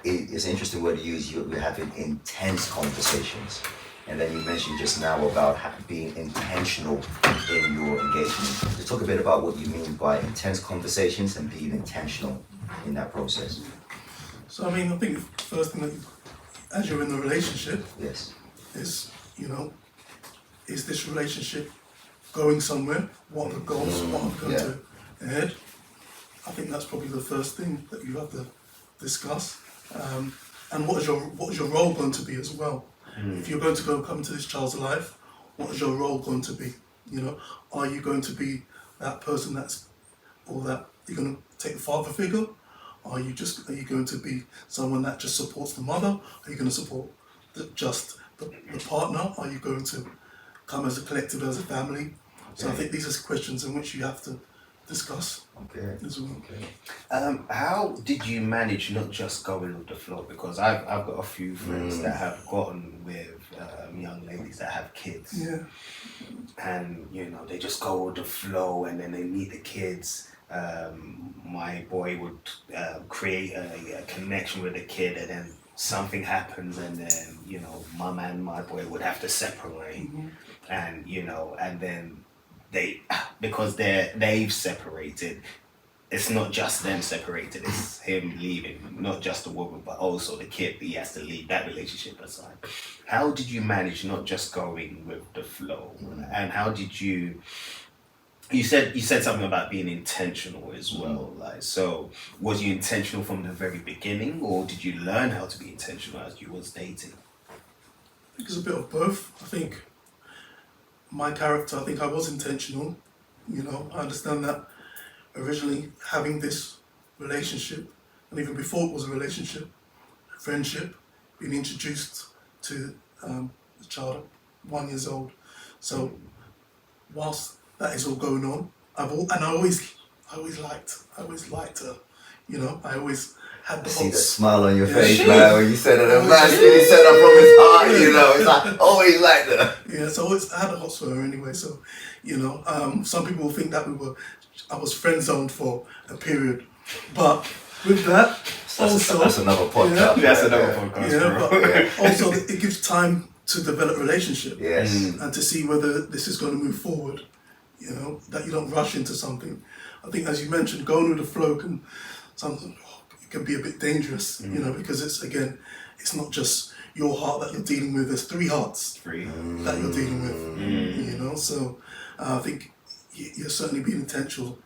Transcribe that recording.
it's an interesting word to use. You're having intense conversations. And then you mentioned just now about being intentional in your engagement. So talk a bit about what you mean by intense conversations and being intentional in that process. So I mean, I think the first thing that as you're in a relationship, Yes. is, is this relationship going somewhere? What are the goals? What are we going to ahead? I think that's probably the first thing that you have to discuss. And what is your role going to be as well? If you're going to come into this child's life, what is your role going to be? Are you going to be that person you're going to take the father figure? Are you going to be someone that just supports the mother? Are you going to support the partner? Are you going to come as a collective, as a family? So I think these are questions in which you have to discuss. Okay. As well. Okay. How did you manage not just going with the flow? Because I've got a few friends that have gotten with young ladies that have kids. Yeah. And they just go with the flow, and then they meet the kids. My boy would create a connection with the kid, and then something happens, and then mum and my boy would have to separate, and and then because they've separated, it's not just them separated, it's him leaving, not just the woman but also the kid. He has to leave that relationship aside. How did you manage not just going with the flow, and how did you said something about being intentional as well, like, so was you intentional from the very beginning, or did you learn how to be intentional as you was dating? I think it's a bit of both. I think my character, I think I was intentional. I understand that originally having this relationship, and even before it was a relationship, a friendship, being introduced to the child at 1 year old. So whilst that is all going on, I always liked her. I always had the See the smile on your face, man, when you said it. Man, he said that from his heart, It's like, always like that. Yeah, so I had a hot for her anyway. So, some people will think that I was friend zoned for a period, but with that, That's another podcast. That's another podcast. But also it gives time to develop a relationship. Yes. And to see whether this is going to move forward. That you don't rush into something. I think, as you mentioned, going with the flow can be a bit dangerous, because it's not just your heart that you're dealing with. There's 3 hearts that you're dealing with, So I think you're certainly being intentional